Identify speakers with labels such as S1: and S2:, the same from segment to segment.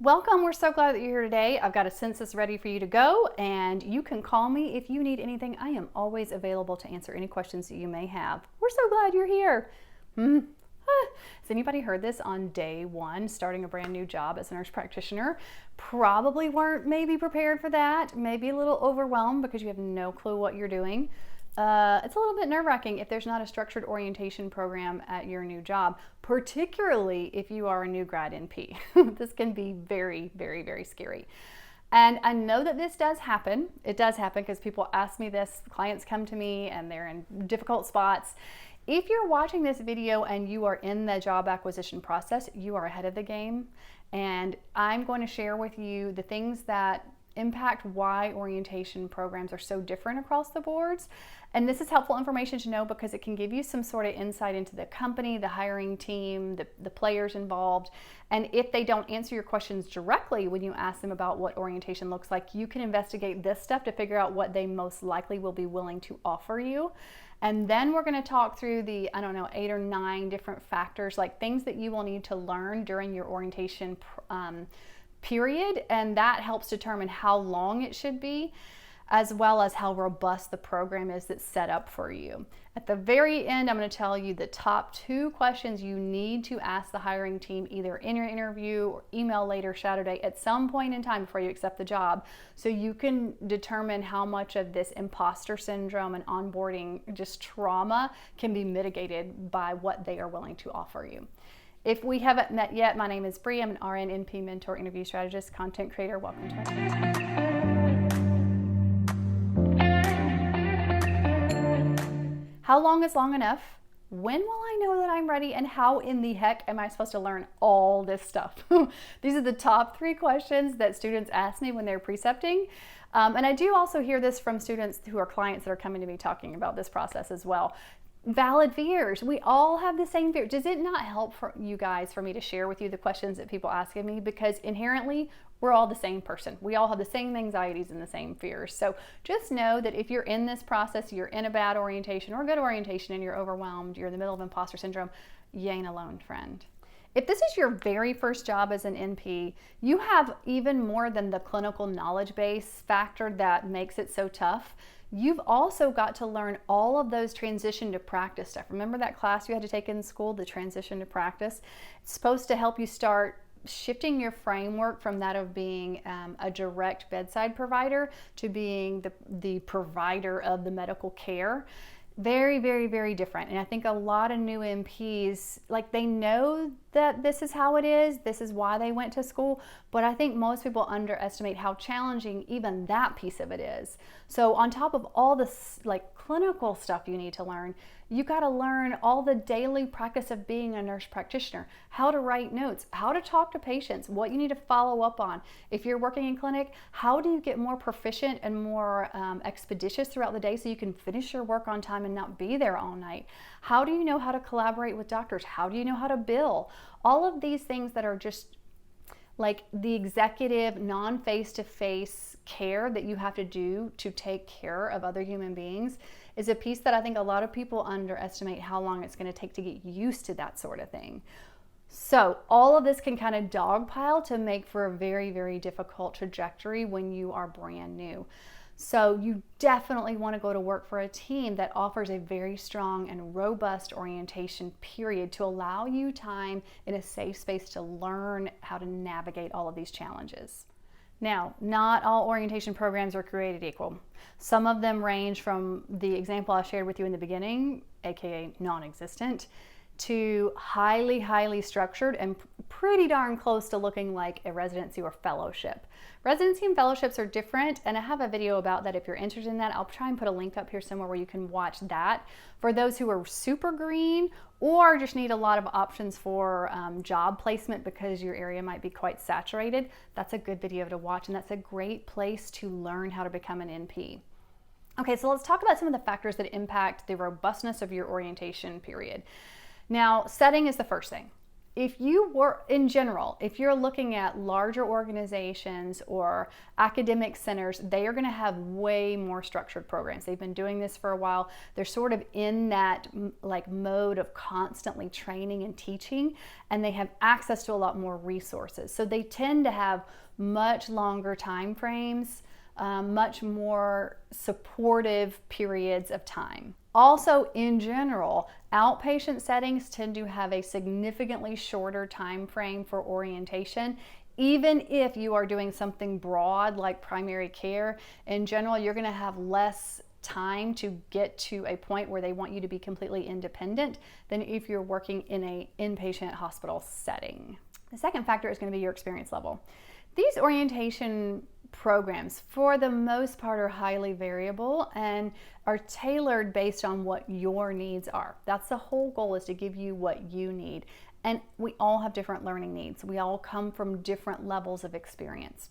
S1: Welcome, we're so glad that you're here today. I've got a census ready for you to go, and you can call me if you need anything. I am always available to answer any questions that you may have. We're so glad you're here. Has anybody heard this on day one, starting a brand new job as a nurse practitioner? Probably weren't maybe prepared for that, maybe a little overwhelmed because you have no clue what you're doing. It's a little bit nerve-wracking if there's not a structured orientation program at your new job, particularly if you are a new grad NP. This can be very, very, very scary. And I know that this does happen. It does happen because people ask me this, clients come to me and they're in difficult spots. If you're watching this video and you are in the job acquisition process, you are ahead of the game. And I'm going to share with you the things that impact why orientation programs are so different across the boards. And this is helpful information to know because it can give you some sort of insight into the company, the hiring team, the players involved. And if they don't answer your questions directly when you ask them about what orientation looks like, you can investigate this stuff to figure out what they most likely will be willing to offer you. And then we're going to talk through the, 8 or 9 different factors, like things that you will need to learn during your orientation period, and that helps determine how long it should be, as well as how robust the program is that's set up for you. At the very end, I'm going to tell you the top 2 questions you need to ask the hiring team, either in your interview or email later Saturday at some point in time before you accept the job, so you can determine how much of this imposter syndrome and onboarding just trauma can be mitigated by what they are willing to offer you. If we haven't met yet, my name is Bree. I'm an RN, NP, mentor, interview strategist, content creator. Welcome to our channel. How long is long enough? When will I know that I'm ready? And how in the heck am I supposed to learn all this stuff? These are the top 3 questions that students ask me when they're precepting. And I do also hear this from students who are clients that are coming to me talking about this process as well. Valid fears. We all have the same fear. Does it not help for you guys for me to share with you the questions that people ask of me? Because inherently, we're all the same person. We all have the same anxieties and the same fears. So just know that if you're in this process, you're in a bad orientation or good orientation and you're overwhelmed, you're in the middle of imposter syndrome, you ain't alone, friend. If this is your very first job as an NP, you have even more than the clinical knowledge base factor that makes it so tough. You've also got to learn all of those transition to practice stuff. Remember that class you had to take in school, the transition to practice? It's supposed to help you start shifting your framework from that of being a direct bedside provider to being the provider of the medical care. Very, very, very different. And I think a lot of new NPs, like, they know that this is how it is, this is why they went to school, but I think most people underestimate how challenging even that piece of it is. So on top of all this clinical stuff you need to learn, you got to learn all the daily practice of being a nurse practitioner, how to write notes, how to talk to patients, what you need to follow up on. If you're working in clinic, how do you get more proficient and more expeditious throughout the day so you can finish your work on time and not be there all night? How do you know how to collaborate with doctors? How do you know how to bill? All of these things that are just like the executive, non-face-to-face care that you have to do to take care of other human beings is a piece that I think a lot of people underestimate how long it's going to take to get used to that sort of thing. So all of this can kind of dogpile to make for a very, very difficult trajectory when you are brand new. So you definitely want to go to work for a team that offers a very strong and robust orientation period to allow you time in a safe space to learn how to navigate all of these challenges. Now, not all orientation programs are created equal. Some of them range from the example I shared with you in the beginning, aka non-existent, to highly, highly structured and pretty darn close to looking like a residency or fellowship. Residency and fellowships are different, and I have a video about that if you're interested in that. I'll try and put a link up here somewhere where you can watch that. For those who are super green or just need a lot of options for job placement because your area might be quite saturated, that's a good video to watch, and that's a great place to learn how to become an NP. Okay, so let's talk about some of the factors that impact the robustness of your orientation period. Now, setting is the first thing. if you were, in general, if you're looking at larger organizations or academic centers, they are going to have way more structured programs. They've been doing this for a while. They're sort of in that like mode of constantly training and teaching, and they have access to a lot more resources. So they tend to have much longer time frames, much more supportive periods of time. Also, in general, outpatient settings tend to have a significantly shorter time frame for orientation. Even if you are doing something broad like primary care, in general, you're going to have less time to get to a point where they want you to be completely independent than if you're working in an inpatient hospital setting. The second factor is going to be your experience level. These orientation programs, for the most part, are highly variable and are tailored based on what your needs are. That's the whole goal, is to give you what you need. And we all have different learning needs. We all come from different levels of experience.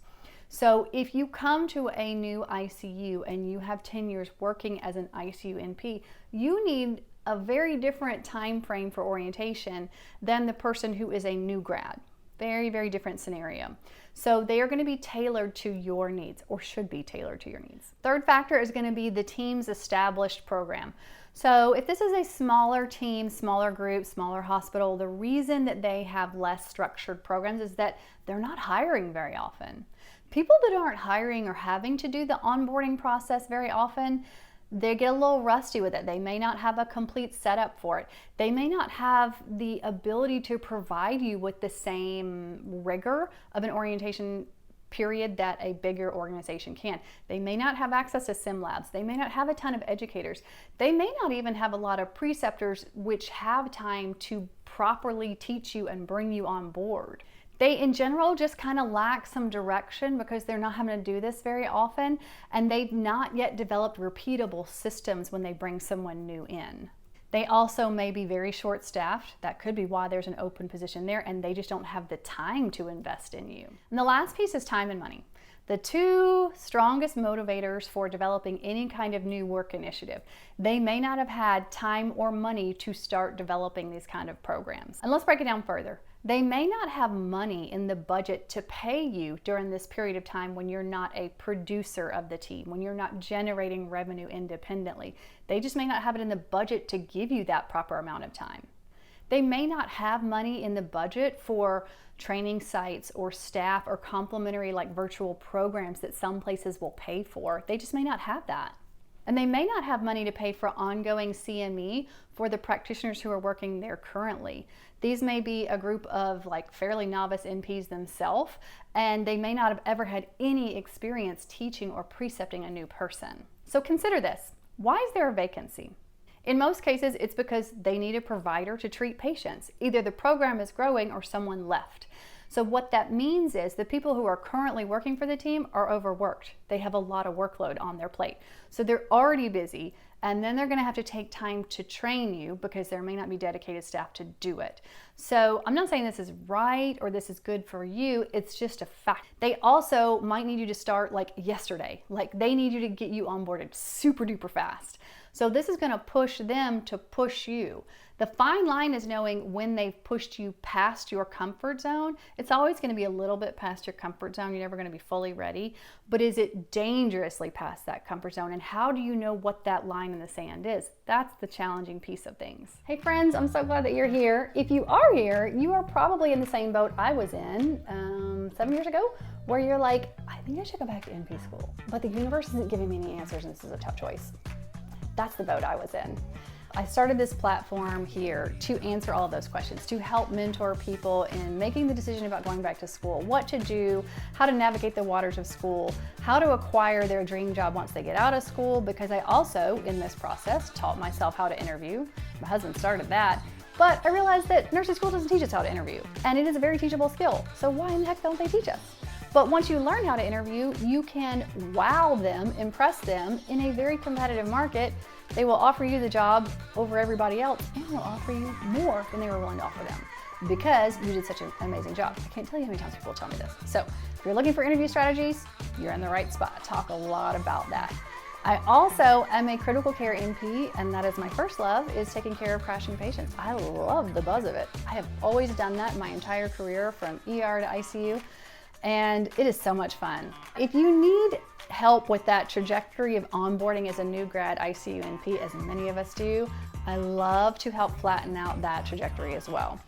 S1: So if you come to a new ICU and you have 10 years working as an ICU NP, you need a very different time frame for orientation than the person who is a new grad. Very, very different scenario. So they are going to be tailored to your needs, or should be tailored to your needs. Third factor is going to be the team's established program. So if this is a smaller team, smaller group, smaller hospital, the reason that they have less structured programs is that they're not hiring very often. People that aren't hiring or having to do the onboarding process very often, they get a little rusty with it. They may not have a complete setup for it. They may not have the ability to provide you with the same rigor of an orientation period that a bigger organization can. They may not have access to sim labs. They may not have a ton of educators. They may not even have a lot of preceptors which have time to properly teach you and bring you on board. They, in general, just kind of lack some direction because they're not having to do this very often, and they've not yet developed repeatable systems when they bring someone new in. They also may be very short-staffed. That could be why there's an open position there, and they just don't have the time to invest in you. And the last piece is time and money. The two strongest motivators for developing any kind of new work initiative. They may not have had time or money to start developing these kind of programs. And let's break it down further. They may not have money in the budget to pay you during this period of time when you're not a producer of the team, when you're not generating revenue independently. They just may not have it in the budget to give you that proper amount of time. They may not have money in the budget for training sites or staff or complementary like virtual programs that some places will pay for. They just may not have that. And they may not have money to pay for ongoing CME for the practitioners who are working there currently. These may be a group of like fairly novice NPs themselves, and they may not have ever had any experience teaching or precepting a new person. So consider this. Why is there a vacancy? In most cases, it's because they need a provider to treat patients. Either the program is growing or someone left. So what that means is the people who are currently working for the team are overworked. They have a lot of workload on their plate. So they're already busy, and then they're going to have to take time to train you because there may not be dedicated staff to do it. So I'm not saying this is right or this is good for you. It's just a fact. They also might need you to start like yesterday. Like they need you to get you onboarded super duper fast. So this is going to push them to push you. The fine line is knowing when they've pushed you past your comfort zone. It's always going to be a little bit past your comfort zone. You're never going to be fully ready. But is it dangerously past that comfort zone? And how do you know what that line in the sand is? That's the challenging piece of things. Hey friends, I'm so glad that you're here. If you are here, you are probably in the same boat I was in 7 years ago, where you're like, I think I should go back to NP school. But the universe isn't giving me any answers and this is a tough choice. That's the boat I was in. I started this platform here to answer all of those questions, to help mentor people in making the decision about going back to school, what to do, how to navigate the waters of school, how to acquire their dream job once they get out of school, because I also, in this process, taught myself how to interview. My husband started that, but I realized that nursing school doesn't teach us how to interview, and it is a very teachable skill, so why in the heck don't they teach us? But once you learn how to interview, you can wow them, impress them in a very competitive market. They will offer you the job over everybody else, and they'll offer you more than they were willing to offer them because you did such an amazing job. I can't tell you how many times people tell me this. So if you're looking for interview strategies, you're in the right spot. I talk a lot about that. I also am a critical care NP, and that is my first love, is taking care of crashing patients. I love the buzz of it. I have always done that my entire career, from ER to ICU, and it is so much fun. If you need help with that trajectory of onboarding as a new grad ICU NP, as many of us do, I love to help flatten out that trajectory as well.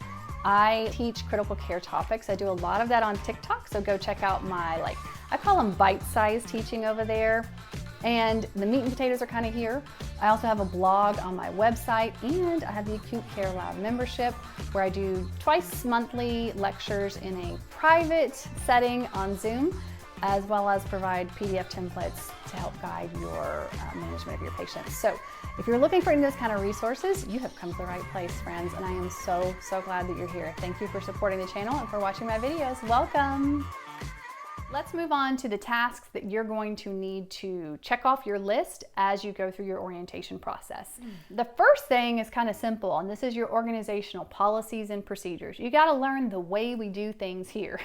S1: I teach critical care topics. I do a lot of that on TikTok, so go check out my, I call them bite-sized teaching over there. And the meat and potatoes are kind of here. I also have a blog on my website, and I have the Acute Care Lab membership, where I do twice monthly lectures in a private setting on Zoom, as well as provide PDF templates to help guide your management of your patients. So if you're looking for any of those kind of resources, you have come to the right place, friends, and I am so glad that you're here. Thank you for supporting the channel and for watching my videos. Welcome. Let's move on to the tasks that you're going to need to check off your list as you go through your orientation process. The first thing is kind of simple, and this is your organizational policies and procedures. You got to learn the way we do things here.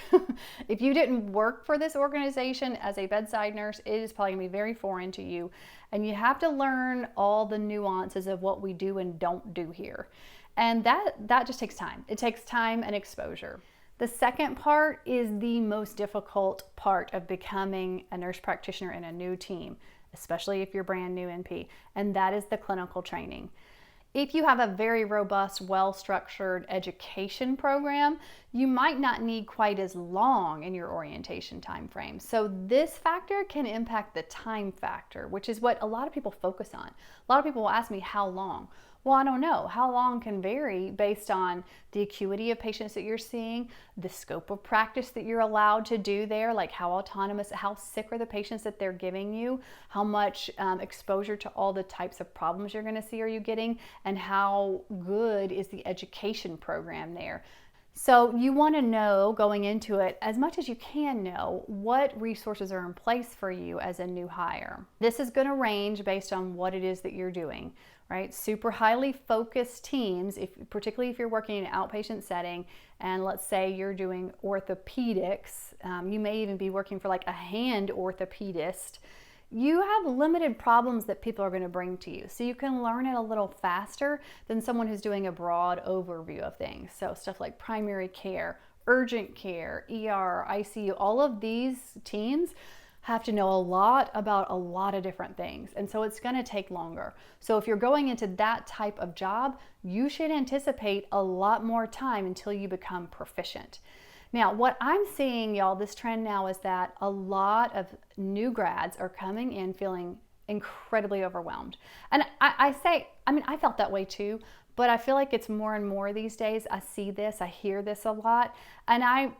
S1: If you didn't work for this organization as a bedside nurse, it is probably going to be very foreign to you, and you have to learn all the nuances of what we do and don't do here. And that just takes time. It takes time and exposure. The second part is the most difficult part of becoming a nurse practitioner in a new team, especially if you're brand new NP, and that is the clinical training. If you have a very robust, well-structured education program, you might not need quite as long in your orientation time frame. So this factor can impact the time factor, which is what a lot of people focus on. A lot of people will ask me, how long? Well, I don't know. How long can vary based on the acuity of patients that you're seeing, the scope of practice that you're allowed to do there, like how autonomous, how sick are the patients that they're giving you, how much exposure to all the types of problems you're going to see are you getting, and how good is the education program there. So you want to know, going into it, as much as you can know, what resources are in place for you as a new hire. This is going to range based on what it is that you're doing, right? Super highly focused teams, particularly if you're working in an outpatient setting, and let's say you're doing orthopedics, you may even be working for like a hand orthopedist. You have limited problems that people are going to bring to you. So you can learn it a little faster than someone who's doing a broad overview of things. So stuff like primary care, urgent care, ER, ICU, all of these teams have to know a lot about a lot of different things. And so it's going to take longer. So if you're going into that type of job, you should anticipate a lot more time until you become proficient. Now, what I'm seeing, y'all, this trend now is that a lot of new grads are coming in feeling incredibly overwhelmed. And I felt that way too, but I feel like it's more and more these days. I see this, I hear this a lot. And I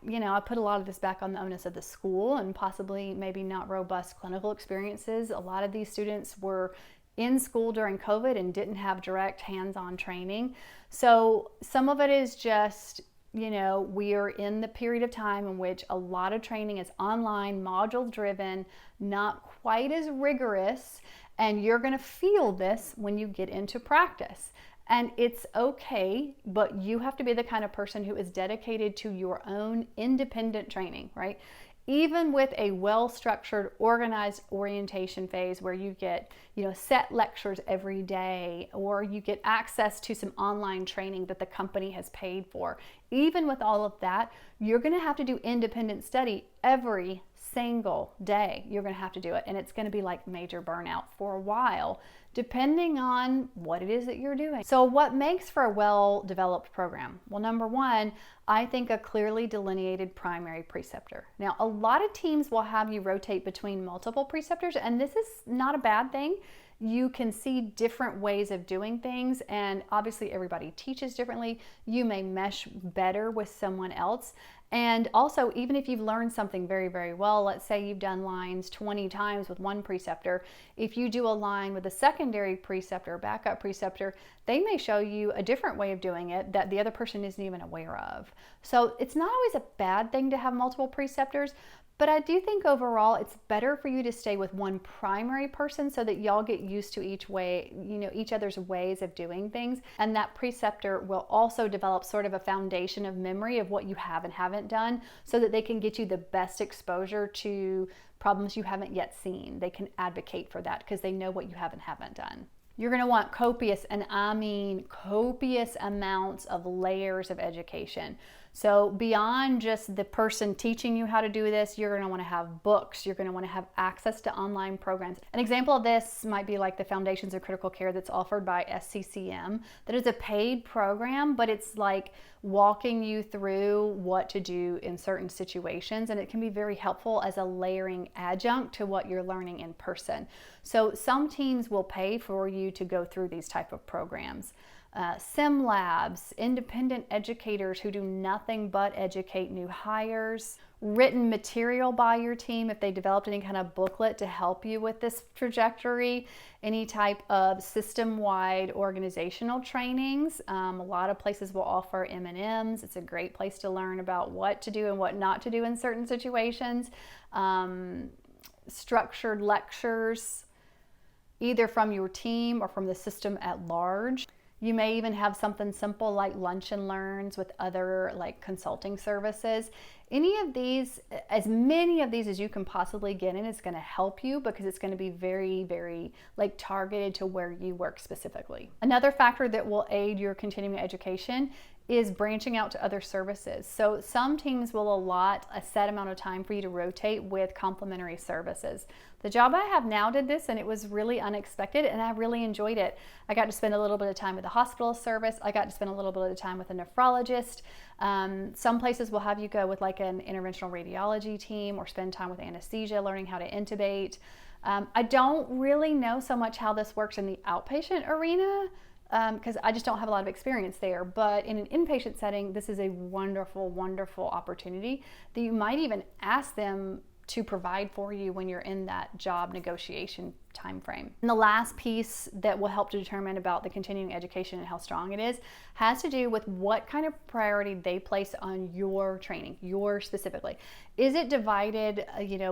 S1: put a lot of this back on the onus of the school and possibly maybe not robust clinical experiences. A lot of these students were in school during COVID and didn't have direct hands-on training. So some of it is just, we are in the period of time in which a lot of training is online, module driven, not quite as rigorous, and you're going to feel this when you get into practice. And it's okay, but you have to be the kind of person who is dedicated to your own independent training, right? Even with a well-structured, organized orientation phase where you get, set lectures every day, or you get access to some online training that the company has paid for, even with all of that, you're going to have to do independent study every single day. You're going to have to do it, and it's going to be like major burnout for a while, depending on what it is that you're doing. So what makes for a well-developed program? Well, number one, I think a clearly delineated primary preceptor. Now, a lot of teams will have you rotate between multiple preceptors, and this is not a bad thing. You can see different ways of doing things, and obviously everybody teaches differently. You may mesh better with someone else. And also, even if you've learned something very, very well, let's say you've done lines 20 times with one preceptor, if you do a line with a secondary preceptor, backup preceptor, they may show you a different way of doing it that the other person isn't even aware of. So it's not always a bad thing to have multiple preceptors, but I do think overall it's better for you to stay with one primary person so that y'all get used to each other's ways of doing things. And that preceptor will also develop sort of a foundation of memory of what you have and haven't done so that they can get you the best exposure to problems you haven't yet seen. They can advocate for that because they know what you have and haven't done. You're going to want copious, and I mean copious amounts of layers of education. So beyond just the person teaching you how to do this, you're going to want to have books. You're going to want to have access to online programs. An example of this might be like the Foundations of Critical Care that's offered by SCCM. That is a paid program, but it's like walking you through what to do in certain situations, and it can be very helpful as a layering adjunct to what you're learning in person. So some teams will pay for you to go through these type of programs. Sim labs, independent educators who do nothing but educate new hires, written material by your team if they developed any kind of booklet to help you with this trajectory, any type of system-wide organizational trainings. A lot of places will offer M&Ms. It's a great place to learn about what to do and what not to do in certain situations. Structured lectures, either from your team or from the system at large. You may even have something simple like lunch and learns with other like consulting services. Any of these, as many of these as you can possibly get in, is going to help you because it's going to be very, very like targeted to where you work specifically. Another factor that will aid your continuing education is branching out to other services. So some teams will allot a set amount of time for you to rotate with complementary services. The job I have now did this, and it was really unexpected, and I really enjoyed it. I got to spend a little bit of time with the hospital service. I got to spend a little bit of time with a nephrologist. Some places will have you go with like an interventional radiology team or spend time with anesthesia, learning how to intubate. I don't really know so much how this works in the outpatient arena, because I just don't have a lot of experience there. But in an inpatient setting, this is a wonderful, wonderful opportunity that you might even ask them to provide for you when you're in that job negotiation time frame. And the last piece that will help to determine about the continuing education and how strong it is has to do with what kind of priority they place on your training, yours specifically. Is it divided,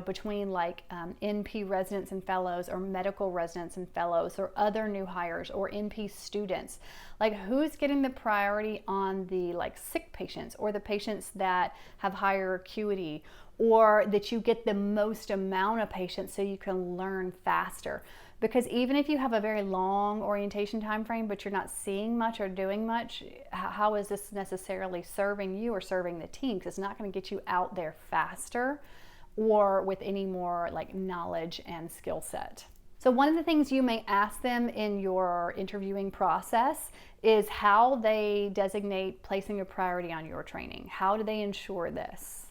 S1: between like NP residents and fellows, or medical residents and fellows, or other new hires, or NP students? Like, who's getting the priority on the like sick patients, or the patients that have higher acuity, or that you get the most amount of patients so you can learn faster? Because even if you have a very long orientation time frame, but you're not seeing much or doing much, how is this necessarily serving you or serving the team? Because it's not going to get you out there faster or with any more like knowledge and skill set. So one of the things you may ask them in your interviewing process is how they designate placing a priority on your training. How do they ensure this?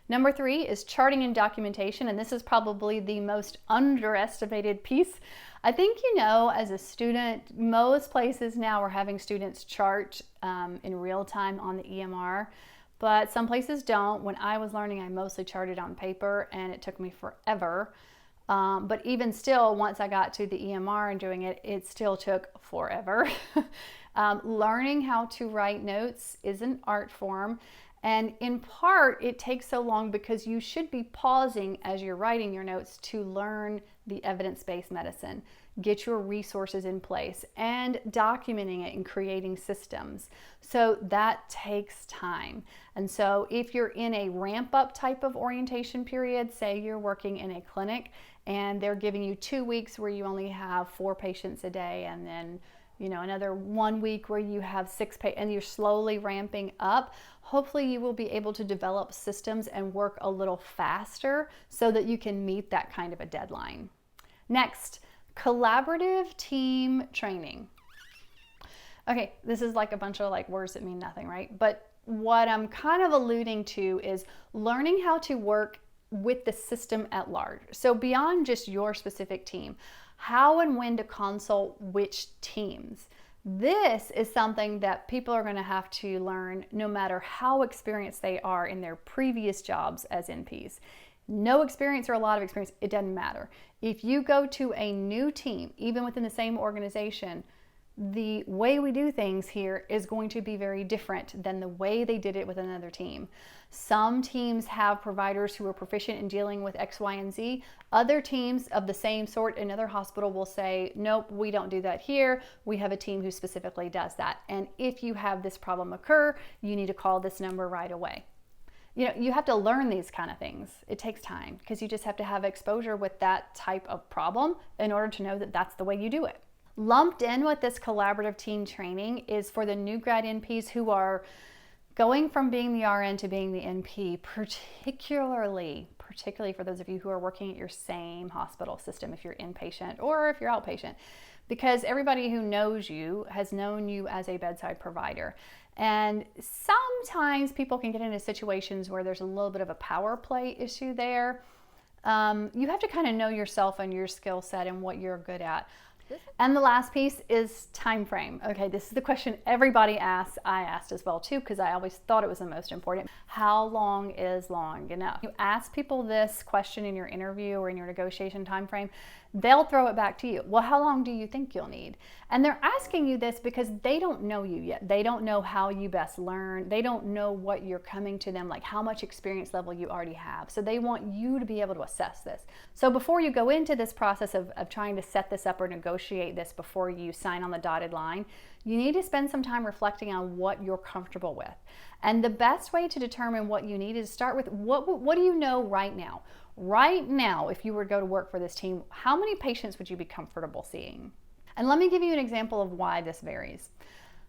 S1: Number 3 is charting and documentation, and this is probably the most underestimated piece. I think as a student, most places now are having students chart in real time on the EMR, but some places don't. When I was learning, I mostly charted on paper, and it took me forever. But even still, once I got to the EMR and doing it, it still took forever. Learning how to write notes is an art form. And in part, it takes so long because you should be pausing as you're writing your notes to learn the evidence-based medicine, get your resources in place, and documenting it and creating systems. So that takes time. And so if you're in a ramp-up type of orientation period, say you're working in a clinic and they're giving you 2 weeks where you only have 4 patients a day, and then another 1 week where you have 6 and you're slowly ramping up, hopefully you will be able to develop systems and work a little faster so that you can meet that kind of a deadline. Next, collaborative team training. Okay, this is like a bunch of like words that mean nothing, right? But what I'm kind of alluding to is learning how to work with the system at large. So beyond just your specific team, how and when to consult which teams. This is something that people are going to have to learn no matter how experienced they are in their previous jobs as NPs. No experience or a lot of experience, it doesn't matter. If you go to a new team, even within the same organization, the way we do things here is going to be very different than the way they did it with another team. Some teams have providers who are proficient in dealing with X, Y, and Z. Other teams of the same sort, another hospital will say, nope, we don't do that here. We have a team who specifically does that. And if you have this problem occur, you need to call this number right away. You know, you have to learn these kind of things. It takes time because you just have to have exposure with that type of problem in order to know that that's the way you do it. Lumped in with this collaborative team training is for the new grad NPs who are going from being the RN to being the NP, particularly for those of you who are working at your same hospital system, if you're inpatient or if you're outpatient, because everybody who knows you has known you as a bedside provider. And sometimes people can get into situations where there's a little bit of a power play issue there. You have to kind of know yourself and your skill set and what you're good at. And the last piece is time frame. Okay, this is the question everybody asks. I asked as well too, because I always thought it was the most important. How long is long enough? You ask people this question in your interview or in your negotiation time frame, they'll throw it back to you. Well, how long do you think you'll need? And they're asking you this because they don't know you yet. They don't know how you best learn. They don't know what you're coming to them, like how much experience level you already have. So they want you to be able to assess this. So before you go into this process of trying to set this up or negotiate this before you sign on the dotted line, you need to spend some time reflecting on what you're comfortable with. And the best way to determine what you need is to start with what do you know right now? Right now, if you were to go to work for this team, how many patients would you be comfortable seeing? And let me give you an example of why this varies.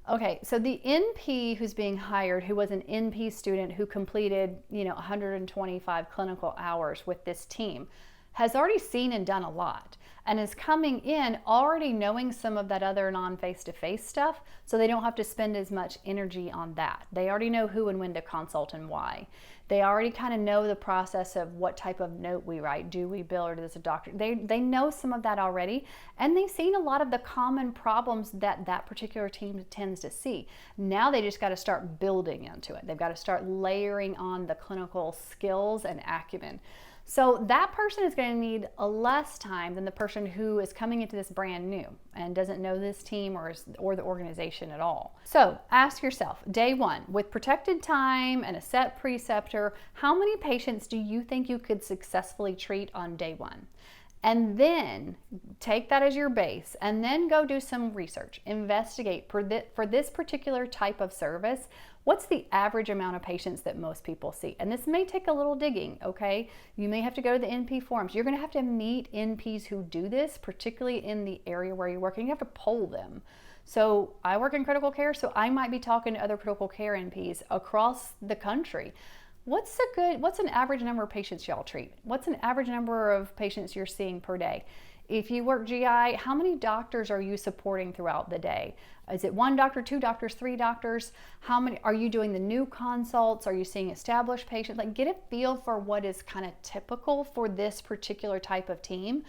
S1: Okay, so the NP who's being hired, who was an NP student who completed, 125 clinical hours with this team, has already seen and done a lot and is coming in already knowing some of that other non-face-to-face stuff, so they don't have to spend as much energy on that. They already know who and when to consult and why. They already kind of know the process of what type of note we write. Do we bill or does a doctor? They know some of that already, and they've seen a lot of the common problems that that particular team tends to see. Now they just got to start building into it. They've got to start layering on the clinical skills and acumen. So that person is going to need less time than the person who is coming into this brand new and doesn't know this team or the organization at all. So ask yourself, day one, with protected time and a set preceptor, how many patients do you think you could successfully treat on day one? And then take that as your base and then go do some research. Investigate for this particular type of service, what's the average amount of patients that most people see? And this may take a little digging, okay? You may have to go to the NP forums. You're gonna have to meet NPs who do this, particularly in the area where you're working. You have to poll them. So I work in critical care, so I might be talking to other critical care NPs across the country. What's an average number of patients y'all treat? What's an average number of patients you're seeing per day? If you work GI, how many doctors are you supporting throughout the day? Is it 1 doctor, 2 doctors, 3 doctors? How many are you doing the new consults? Are you seeing established patients? Like, get a feel for what is kind of typical for this particular type of team.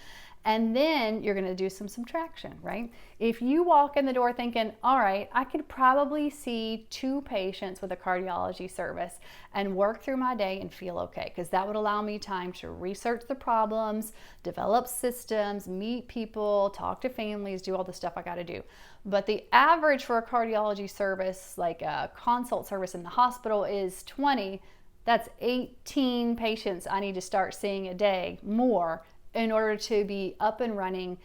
S1: And then you're going to do some subtraction, right? If you walk in the door thinking, all right, I could probably see 2 patients with a cardiology service and work through my day and feel okay, because that would allow me time to research the problems, develop systems, meet people, talk to families, do all the stuff I got to do. But the average for a cardiology service, like a consult service in the hospital, is 20. That's 18 patients I need to start seeing a day more in order to be up and running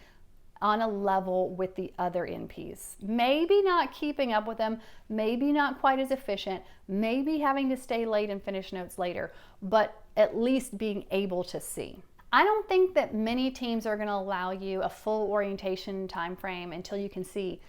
S1: on a level with the other NPs. Maybe not keeping up with them, maybe not quite as efficient, maybe having to stay late and finish notes later, but at least being able to see. I don't think that many teams are going to allow you a full orientation time frame until you can see,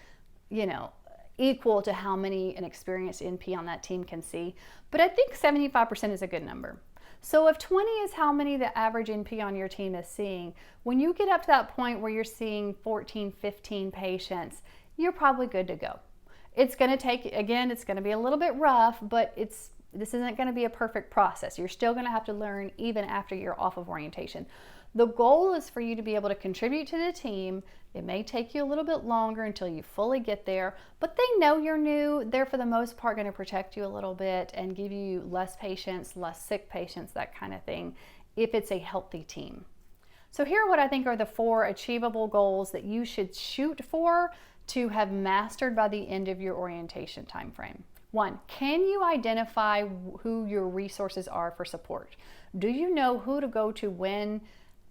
S1: equal to how many an experienced NP on that team can see, but I think 75% is a good number. So if 20 is how many the average NP on your team is seeing, when you get up to that point where you're seeing 14, 15 patients, you're probably good to go. It's going to take, again, it's going to be a little bit rough, but this isn't going to be a perfect process. You're still going to have to learn even after you're off of orientation. The goal is for you to be able to contribute to the team. It may take you a little bit longer until you fully get there, but they know you're new. They're for the most part going to protect you a little bit and give you less patients, less sick patients, that kind of thing, if it's a healthy team. So here are what I think are the 4 achievable goals that you should shoot for to have mastered by the end of your orientation time frame? One, can you identify who your resources are for support? Do you know who to go to when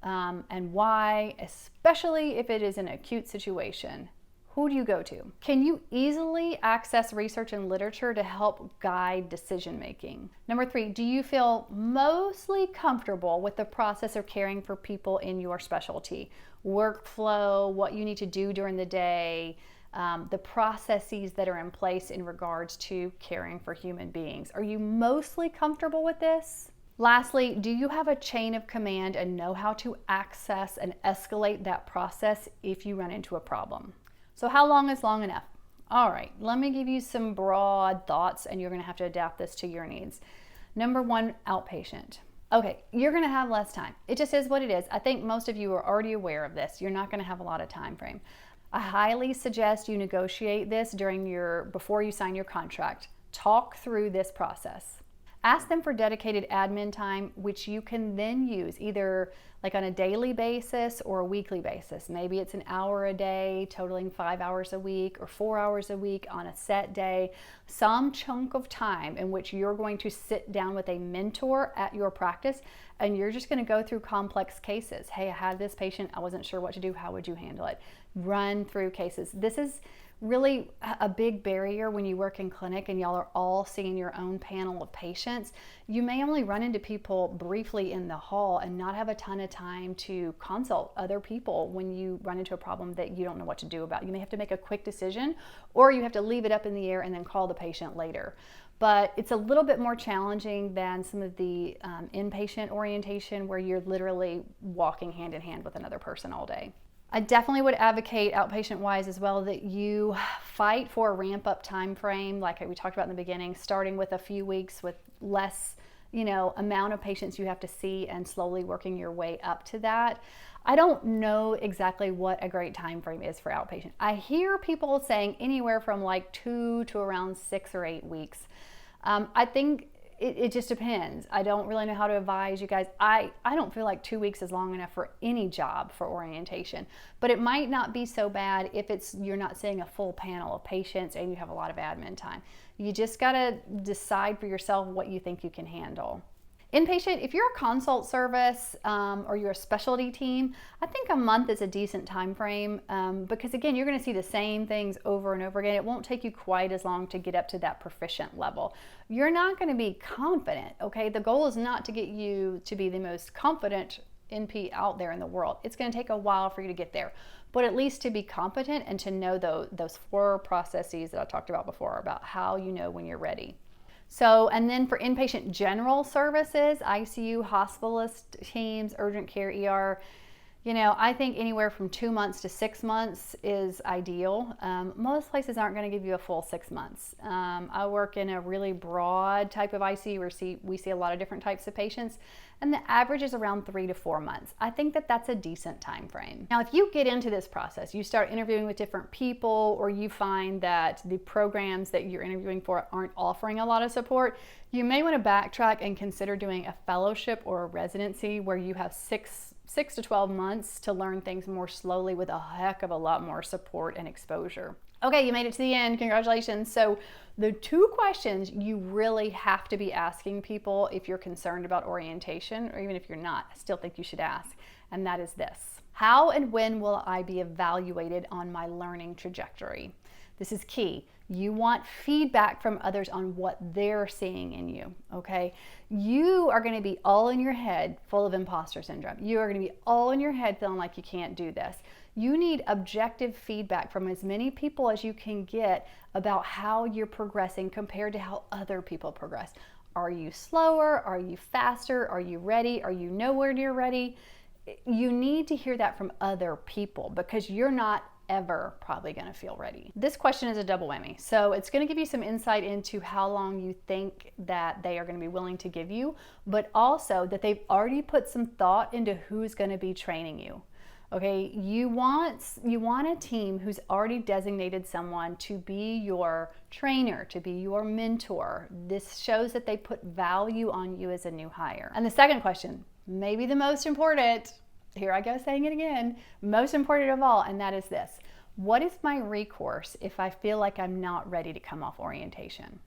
S1: and why, especially if it is an acute situation? Who do you go to? Can you easily access research and literature to help guide decision making? Number three, do you feel mostly comfortable with the process of caring for people in your specialty? Workflow, what you need to do during the day, the processes that are in place in regards to caring for human beings. Are you mostly comfortable with this? Lastly, do you have a chain of command and know how to access and escalate that process if you run into a problem? So how long is long enough? All right, let me give you some broad thoughts and you're gonna have to adapt this to your needs. Number one, outpatient. Okay, you're gonna have less time. It just is what it is. I think most of you are already aware of this. You're not gonna have a lot of time frame. I highly suggest you negotiate this before you sign your contract. Talk through this process. Ask them for dedicated admin time, which you can then use either like on a daily basis or a weekly basis. Maybe it's an hour a day, totaling 5 hours a week, or 4 hours a week on a set day. Some chunk of time in which you're going to sit down with a mentor at your practice and you're just going to go through complex cases. Hey, I had this patient, I wasn't sure what to do. How would you handle it? Run through cases. This is really a big barrier when you work in clinic and y'all are all seeing your own panel of patients. You may only run into people briefly in the hall and not have a ton of time to consult other people when you run into a problem that you don't know what to do about. You may have to make a quick decision, or you have to leave it up in the air and then call the patient later. But it's a little bit more challenging than some of the inpatient orientation where you're literally walking hand in hand with another person all day. I definitely would advocate outpatient wise as well that you fight for a ramp up time frame like we talked about in the beginning, starting with a few weeks with less amount of patients you have to see and slowly working your way up to that. I don't know exactly what a great time frame is for outpatient. I hear people saying anywhere from like 2 to around 6 or 8 weeks. I think it just depends. I don't really know how to advise you guys. I don't feel like 2 weeks is long enough for any job for orientation, but it might not be so bad if you're not seeing a full panel of patients and you have a lot of admin time. You just gotta decide for yourself what you think you can handle. Inpatient, if you're a consult service or you're a specialty team, I think a month is a decent time frame because again, you're going to see the same things over and over again. It won't take you quite as long to get up to that proficient level. You're not going to be confident, okay? The goal is not to get you to be the most confident NP out there in the world. It's going to take a while for you to get there, but at least to be competent and to know those 4 processes that I talked about before about how you know when you're ready. So, and then for inpatient general services, ICU, hospitalist teams, urgent care, ER, I think anywhere from 2 months to 6 months is ideal. Most places aren't going to give you a full 6 months. I work in a really broad type of ICU where we see a lot of different types of patients, and the average is around 3 to 4 months. I think that's a decent time frame. Now, if you get into this process, you start interviewing with different people, or you find that the programs that you're interviewing for aren't offering a lot of support, you may want to backtrack and consider doing a fellowship or a residency where you have 6 to 12 months to learn things more slowly with a heck of a lot more support and exposure. Okay, you made it to the end. Congratulations. So the 2 questions you really have to be asking people if you're concerned about orientation, or even if you're not, I still think you should ask. And that is this: how and when will I be evaluated on my learning trajectory? This is key. You want feedback from others on what they're seeing in you, okay? You are going to be all in your head full of imposter syndrome. You are going to be all in your head feeling like you can't do this. You need objective feedback from as many people as you can get about how you're progressing compared to how other people progress. Are you slower? Are you faster? Are you ready? Are you nowhere near ready? You need to hear that from other people because you're not ever probably going to feel ready. This question is a double whammy. So it's going to give you some insight into how long you think that they are going to be willing to give you, but also that they've already put some thought into who's going to be training you. Okay, you want a team who's already designated someone to be your trainer, to be your mentor. This shows that they put value on you as a new hire. And the second question, maybe the most important, here I go saying it again, most important of all, and that is this: What is my recourse if I feel like I'm not ready to come off orientation?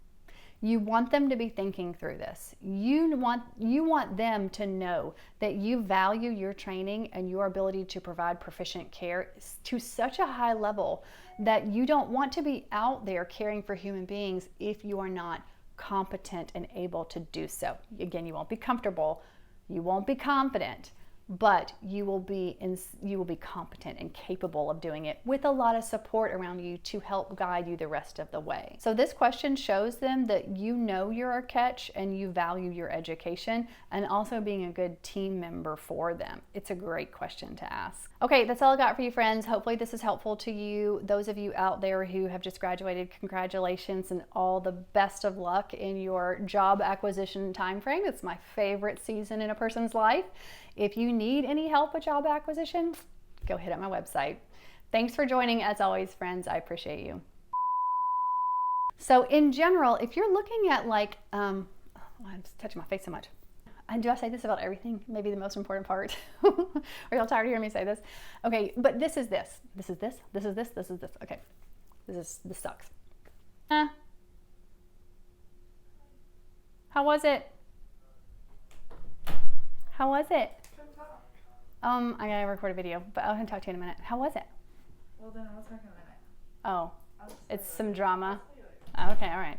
S1: You want them to be thinking through this. You want them to know that you value your training and your ability to provide proficient care to such a high level that you don't want to be out there caring for human beings if you are not competent and able to do so. Again, you won't be comfortable, you won't be confident, but you will be competent and capable of doing it with a lot of support around you to help guide you the rest of the way. So this question shows them that you know you're a catch and you value your education and also being a good team member for them. It's a great question to ask. Okay, that's all I got for you, friends. Hopefully this is helpful to you. Those of you out there who have just graduated, congratulations and all the best of luck in your job acquisition timeframe. It's my favorite season in a person's life. If you need any help with job acquisition, go hit up my website. Thanks for joining as always, friends. I appreciate you. So in general, if you're looking at like, I'm just touching my face so much. And do I say this about everything? Maybe the most important part. Are y'all tired of hearing me say this? Okay, but this is this. This is this. This is this. This is this. Okay, this sucks. How was it? How was it? I gotta record a video, but I'll talk to you in a minute. How was it?
S2: Well, then I'll talk in a minute.
S1: Oh, it's some drama. Okay, all right.